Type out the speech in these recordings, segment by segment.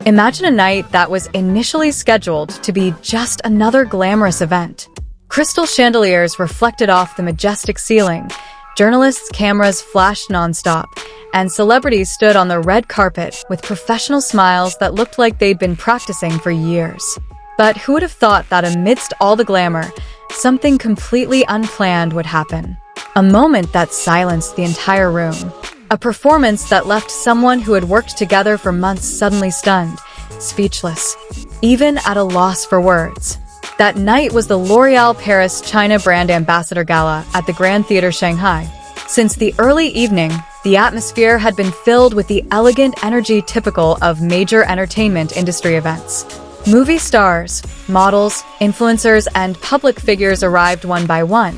Imagine a night that was initially scheduled to be just another glamorous event. Crystal chandeliers reflected off the majestic ceiling, journalists' cameras flashed nonstop, and celebrities stood on the red carpet with professional smiles that looked like they'd been practicing for years. But who would have thought that amidst all the glamour, something completely unplanned would happen? A moment that silenced the entire room. A performance that left someone who had worked together for months suddenly stunned, speechless, even at a loss for words. That night was the L'Oréal Paris China Brand Ambassador Gala at the Grand Theatre Shanghai. Since the early evening, the atmosphere had been filled with the elegant energy typical of major entertainment industry events. Movie stars, models, influencers, and public figures arrived one by one,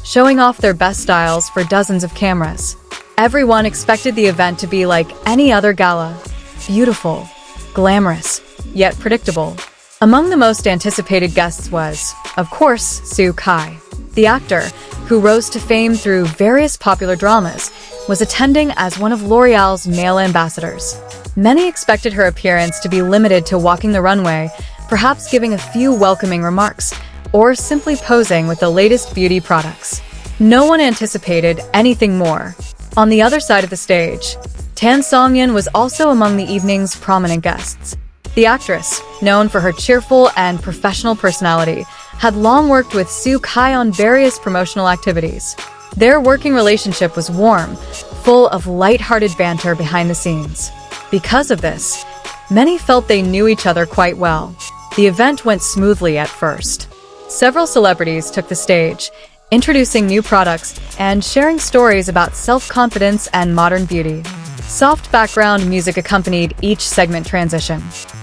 showing off their best styles for dozens of cameras. Everyone expected the event to be like any other gala, beautiful, glamorous, yet predictable. Among the most anticipated guests was, of course, Sue Kai. The actor, who rose to fame through various popular dramas, was attending as one of L'Oréal's male ambassadors. Many expected her appearance to be limited to walking the runway, perhaps giving a few welcoming remarks, or simply posing with the latest beauty products. No one anticipated anything more. On the other side of the stage, Tan Songyun was also among the evening's prominent guests. The actress, known for her cheerful and professional personality, had long worked with Sue Kai on various promotional activities. Their working relationship was warm, full of light-hearted banter behind the scenes. Because of this, many felt they knew each other quite well. The event went smoothly at first. Several celebrities took the stage, introducing new products and sharing stories about self-confidence and modern beauty. Soft background music accompanied each segment transition.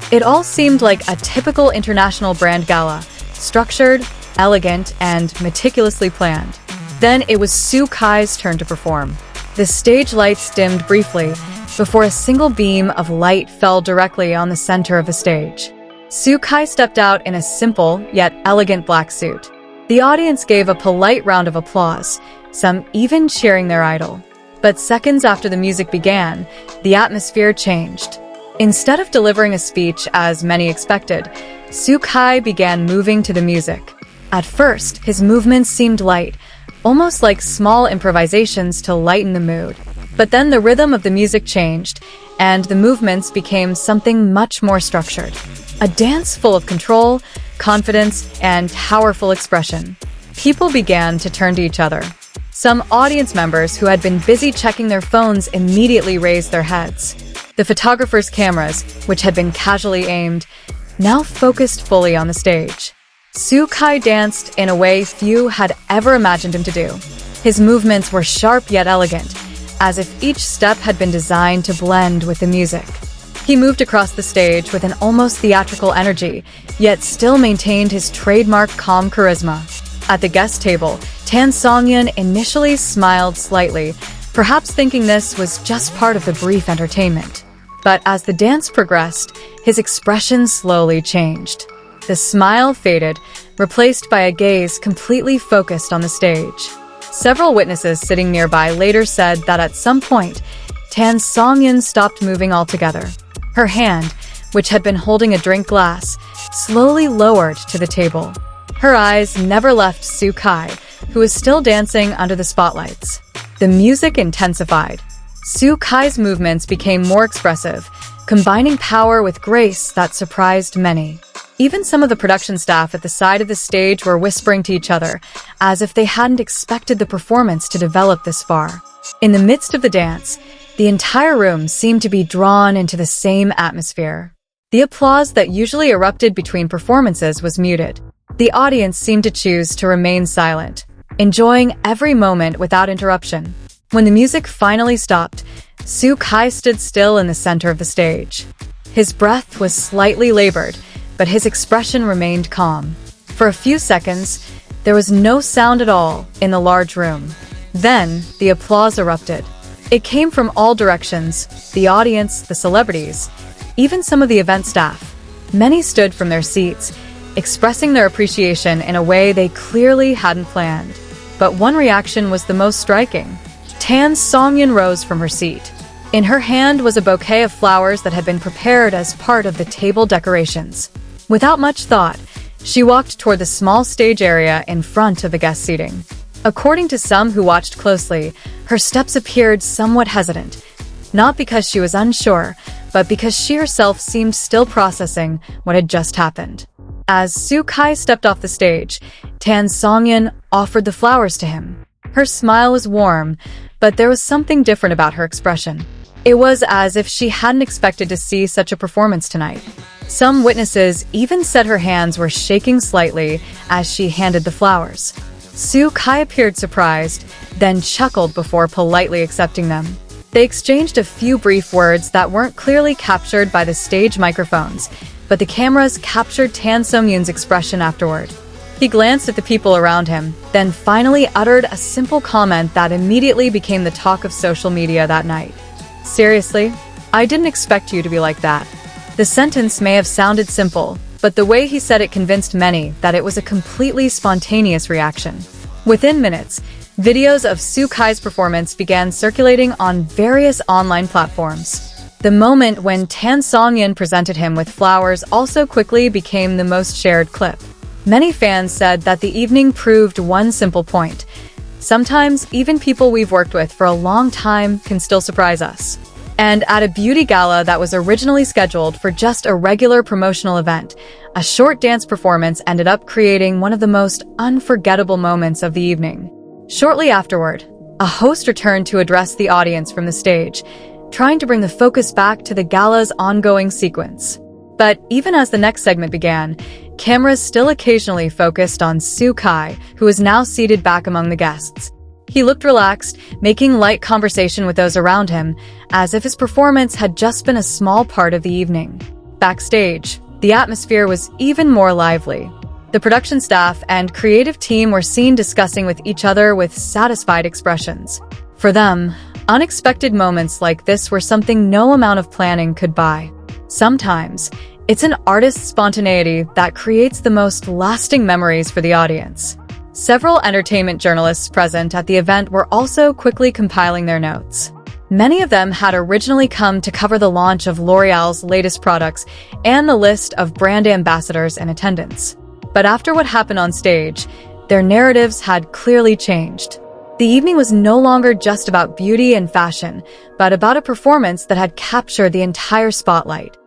It all seemed like a typical international brand gala, structured, elegant, and meticulously planned. Then it was Sue Kai's turn to perform. The stage lights dimmed briefly before a single beam of light fell directly on the center of the stage. Sue Kai stepped out in a simple yet elegant black suit. The audience gave a polite round of applause, some even cheering their idol. But seconds after the music began, the atmosphere changed. Instead of delivering a speech as many expected, Sue Kai began moving to the music. At first, his movements seemed light, almost like small improvisations to lighten the mood. But then the rhythm of the music changed, and the movements became something much more structured. A dance full of control, confidence, and powerful expression. People began to turn to each other. Some audience members who had been busy checking their phones immediately raised their heads. The photographers' cameras, which had been casually aimed, now focused fully on the stage. Sue Kai danced in a way few had ever imagined him to do. His movements were sharp yet elegant, as if each step had been designed to blend with the music. He moved across the stage with an almost theatrical energy, yet still maintained his trademark calm charisma. At the guest table, Tan Songyun initially smiled slightly, perhaps thinking this was just part of the brief entertainment. But as the dance progressed, his expression slowly changed. The smile faded, replaced by a gaze completely focused on the stage. Several witnesses sitting nearby later said that at some point, Tan Songyun stopped moving altogether. Her hand, which had been holding a drink glass, slowly lowered to the table. Her eyes never left Sue Kai, who was still dancing under the spotlights. The music intensified. Sue Kai's movements became more expressive, combining power with grace that surprised many. Even some of the production staff at the side of the stage were whispering to each other, as if they hadn't expected the performance to develop this far. In the midst of the dance, the entire room seemed to be drawn into the same atmosphere. The applause that usually erupted between performances was muted. The audience seemed to choose to remain silent, enjoying every moment without interruption. When the music finally stopped, Sue Kai stood still in the center of the stage. His breath was slightly labored, but his expression remained calm. For a few seconds, there was no sound at all in the large room. Then, the applause erupted. It came from all directions, the audience, the celebrities, even some of the event staff. Many stood from their seats, expressing their appreciation in a way they clearly hadn't planned. But one reaction was the most striking. Tan Songyun rose from her seat. In her hand was a bouquet of flowers that had been prepared as part of the table decorations. Without much thought, she walked toward the small stage area in front of the guest seating. According to some who watched closely, her steps appeared somewhat hesitant, not because she was unsure, but because she herself seemed still processing what had just happened. As Soo-kai stepped off the stage, Tan Songyun offered the flowers to him. Her smile was warm, but there was something different about her expression. It was as if she hadn't expected to see such a performance tonight. Some witnesses even said her hands were shaking slightly as she handed the flowers. Soo-kai appeared surprised, then chuckled before politely accepting them. They exchanged a few brief words that weren't clearly captured by the stage microphones, but the cameras captured Tan Songyun's expression afterward. He glanced at the people around him, then finally uttered a simple comment that immediately became the talk of social media that night. "Seriously? I didn't expect you to be like that." The sentence may have sounded simple, but the way he said it convinced many that it was a completely spontaneous reaction. Within minutes, videos of Soo-kai's performance began circulating on various online platforms. The moment when Tan Songyun presented him with flowers also quickly became the most shared clip. Many fans said that the evening proved one simple point. Sometimes, even people we've worked with for a long time can still surprise us. And at a beauty gala that was originally scheduled for just a regular promotional event, a short dance performance ended up creating one of the most unforgettable moments of the evening. Shortly afterward, a host returned to address the audience from the stage, trying to bring the focus back to the gala's ongoing sequence. But even as the next segment began, cameras still occasionally focused on Soo-kai, who was now seated back among the guests. He looked relaxed, making light conversation with those around him, as if his performance had just been a small part of the evening. Backstage, the atmosphere was even more lively. The production staff and creative team were seen discussing with each other with satisfied expressions. For them, unexpected moments like this were something no amount of planning could buy. Sometimes, it's an artist's spontaneity that creates the most lasting memories for the audience. Several entertainment journalists present at the event were also quickly compiling their notes. Many of them had originally come to cover the launch of L'Oréal's latest products and the list of brand ambassadors in attendance. But after what happened on stage, their narratives had clearly changed. The evening was no longer just about beauty and fashion, but about a performance that had captured the entire spotlight.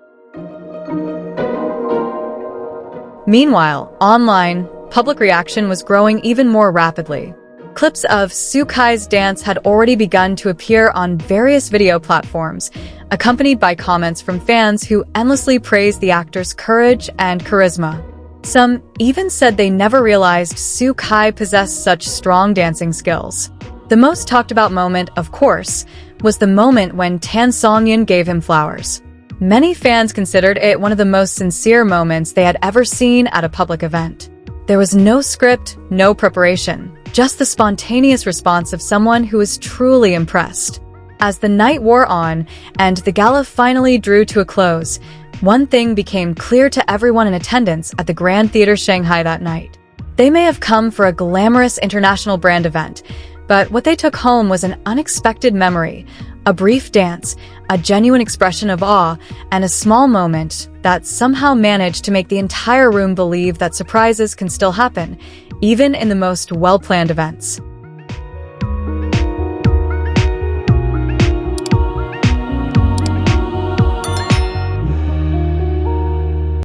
Meanwhile, online, public reaction was growing even more rapidly. Clips of Soo-kai's dance had already begun to appear on various video platforms, accompanied by comments from fans who endlessly praised the actor's courage and charisma. Some even said they never realized Soo-kai possessed such strong dancing skills. The most talked about moment, of course, was the moment when Tan Songyun gave him flowers. Many fans considered it one of the most sincere moments they had ever seen at a public event. There was no script, no preparation, just the spontaneous response of someone who was truly impressed. As the night wore on and the gala finally drew to a close, one thing became clear to everyone in attendance at the Grand Theater Shanghai that night. They may have come for a glamorous international brand event, but what they took home was an unexpected memory, a brief dance, a genuine expression of awe, and a small moment that somehow managed to make the entire room believe that surprises can still happen, even in the most well-planned events.